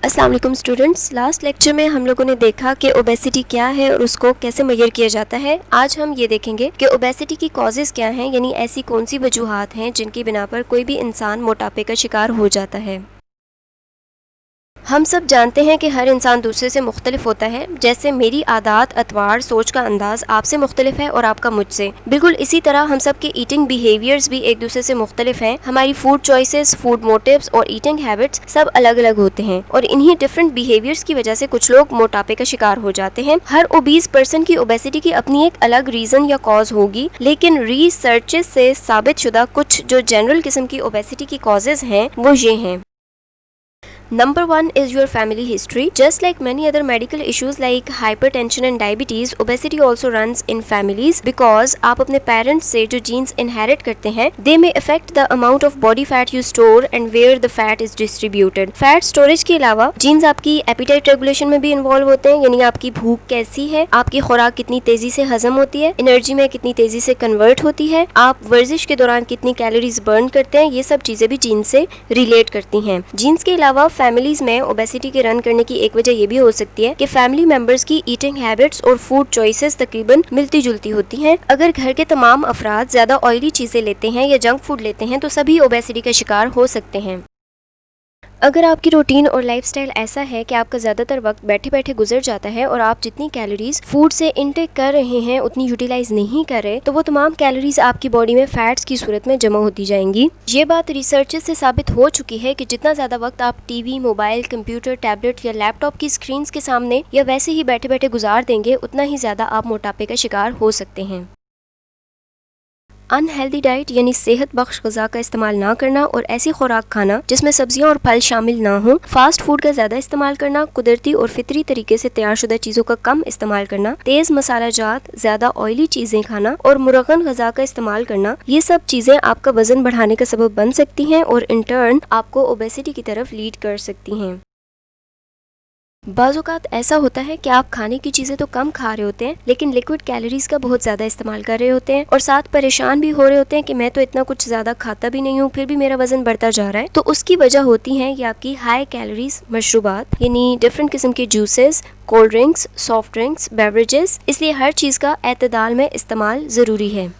अस्सलाम वालेकुम students. Last lecture में हम लोगों ने देखा कि ओबेसिटी क्या है और उसको कैसे मेजर किया जाता है। आज हम ये देखेंगे कि ओबेसिटी की कॉजेज़ क्या हैं, यानी ऐसी कौन सी वजूहात हैं जिनकी बिना पर कोई भी इंसान मोटापे का शिकार हो जाता है। हम सब जानते हैं कि हर इंसान दूसरे से मुख्तलिफ होता है। जैसे मेरी आदत, अतवार, सोच का अंदाज आपसे मुख्तलिफ है और आपका मुझसे। बिल्कुल इसी तरह हम सब के ईटिंग बिहेवियर्स भी एक दूसरे से मुख्तलिफ हैं। हमारी फूड चॉइसेस, फूड मोटिव्स और ईटिंग हैबिट्स सब अलग अलग होते हैं और इन्हीं डिफरेंट बिहेवियर्स की वजह से कुछ लोग मोटापे का शिकार हो जाते हैं। हर ओबीस पर्सन की ओबेसिटी की अपनी एक अलग रीजन या कॉज होगी, लेकिन रिसर्चेस से साबित शुदा कुछ जो जनरल किस्म की ओबेसिटी की कॉजेज हैं वो ये हैं। Number 1 is your family history. Just like many other medical issues like hypertension and diabetes, obesity also runs in families because आप अपने parents से जो genes inherit करते हैं, they may affect the amount of body fat you store and where the fat is distributed. Fat storage के अलावा genes आपकी appetite regulation में भी involve होते हैं, यानी आपकी भूख कैसी है, आपकी खुराक कितनी तेजी से हजम होती है, एनर्जी में कितनी तेजी से कन्वर्ट होती है, आप वर्जिश के दौरान कितनी कैलोरीज बर्न करते हैं, ये सब चीजें भी जीन से रिलेट करती हैं। जीन्स के अलावा फैमिलीज में ओबेसिटी के रन करने की एक वजह ये भी हो सकती है कि फैमिली मेंबर्स की ईटिंग हैबिट्स और फूड चॉइसेस तकरीबन मिलती जुलती होती हैं। अगर घर के तमाम अफराद ज्यादा ऑयली चीजें लेते हैं या जंक फूड लेते हैं तो सभी ओबेसिटी का शिकार हो सकते हैं। अगर आपकी रूटीन और लाइफस्टाइल ऐसा है कि आपका ज़्यादातर वक्त बैठे बैठे गुजर जाता है और आप जितनी कैलोरीज फूड से इनटेक कर रहे हैं उतनी यूटिलाइज नहीं कर रहे, तो वो तमाम कैलोरीज आपकी बॉडी में फैट्स की सूरत में जमा होती जाएंगी। ये बात रिसर्च से साबित हो चुकी है कि जितना ज़्यादा वक्त आप टीवी, मोबाइल, कंप्यूटर, टैबलेट या लैपटॉप की स्क्रीन के सामने या वैसे ही बैठे बैठे गुजार देंगे, उतना ही ज़्यादा आप मोटापे का शिकार हो सकते हैं। अनहेल्दी डाइट यानी सेहत बख्श ग़िज़ा का इस्तेमाल ना करना और ऐसी खुराक खाना जिसमें सब्जियां और फल शामिल ना हो, फास्ट फूड का ज़्यादा इस्तेमाल करना, कुदरती और फितरी तरीके से तैयार शुदा चीज़ों का कम इस्तेमाल करना, तेज़ मसाला जात, ज़्यादा ऑयली चीज़ें खाना और मुरगन ग़िज़ा का इस्तेमाल करना, ये सब चीज़ें आपका वज़न बढ़ाने का सबब बन सकती हैं और इन टर्न आपको ओबेसिटी की तरफ लीड कर सकती हैं। बाज़-औक़ात ऐसा होता है कि आप खाने की चीज़ें तो कम खा रहे होते हैं लेकिन लिक्विड कैलोरीज का बहुत ज़्यादा इस्तेमाल कर रहे होते हैं और साथ परेशान भी हो रहे होते हैं कि मैं तो इतना कुछ ज़्यादा खाता भी नहीं हूँ, फिर भी मेरा वज़न बढ़ता जा रहा है। तो उसकी वजह होती है कि आपकी हाई कैलोरीज मशरूबात यानी डिफरेंट किस्म के juices, cold drinks, soft drinks, beverages, इसलिए हर चीज़ का एतदाल में इस्तेमाल ज़रूरी है।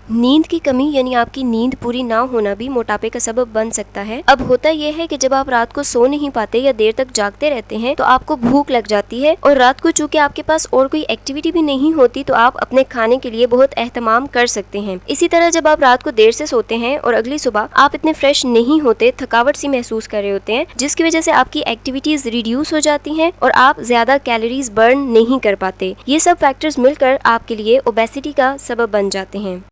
नींद की कमी यानी आपकी नींद पूरी ना होना भी मोटापे का सबब बन सकता है। अब होता यह है कि जब आप रात को सो नहीं पाते या देर तक जागते रहते हैं तो आपको भूख लग जाती है और रात को चूंकि आपके पास और कोई एक्टिविटी भी नहीं होती तो आप अपने खाने के लिए बहुत एहतमाम कर सकते हैं। इसी तरह जब आप रात को देर से सोते हैं और अगली सुबह आप इतने फ्रेश नहीं होते, थकावट सी महसूस कर रहे होते हैं, जिसकी वजह से आपकी एक्टिविटीज रिड्यूस हो जाती हैं और आप ज्यादा कैलोरीज बर्न नहीं कर पाते। ये सब फैक्टर्स मिलकर आपके लिए ओबेसिटी का सबब बन जाते हैं।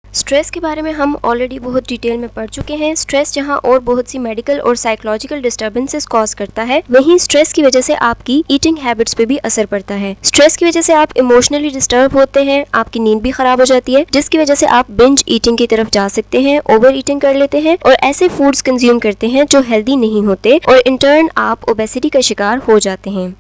स्ट्रेस के बारे में हम ऑलरेडी बहुत डिटेल में पढ़ चुके हैं। स्ट्रेस जहां और बहुत सी मेडिकल और साइकोलॉजिकल डिस्टर्बेंसेस कॉज करता है, वहीं स्ट्रेस की वजह से आपकी ईटिंग हैबिट्स पे भी असर पड़ता है। स्ट्रेस की वजह से आप इमोशनली डिस्टर्ब होते हैं, आपकी नींद भी खराब हो जाती है, जिसकी वजह से आप बिंज ईटिंग की तरफ जा सकते हैं, ओवर ईटिंग कर लेते हैं और ऐसे फूड्स कंज्यूम करते हैं जो हेल्दी नहीं होते और इन टर्न आप ओबेसिटी का शिकार हो जाते हैं।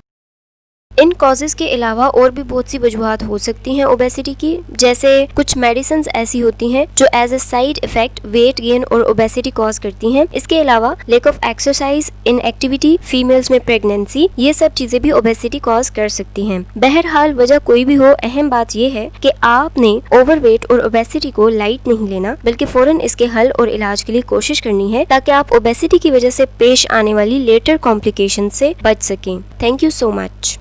इन कॉजेज के अलावा और भी बहुत सी वजूहात हो सकती हैं ओबेसिटी की, जैसे कुछ मेडिसिन ऐसी होती हैं जो as a side effect weight gain और ओबेसिटी कॉज करती हैं। इसके अलावा lack of exercise, inactivity, females में प्रेगनेंसी, ये सब चीजें भी ओबेसिटी कॉज कर सकती हैं। बहरहाल वजह कोई भी हो, अहम बात यह है कि आपने ओवरवेट और ओबेसिटी को लाइट नहीं लेना, बल्कि फौरन इसके हल और इलाज के लिए कोशिश करनी है ताकि आप ओबेसिटी की वजह से पेश आने वाली लेटर कॉम्प्लिकेशन से बच सकें। Thank you so much.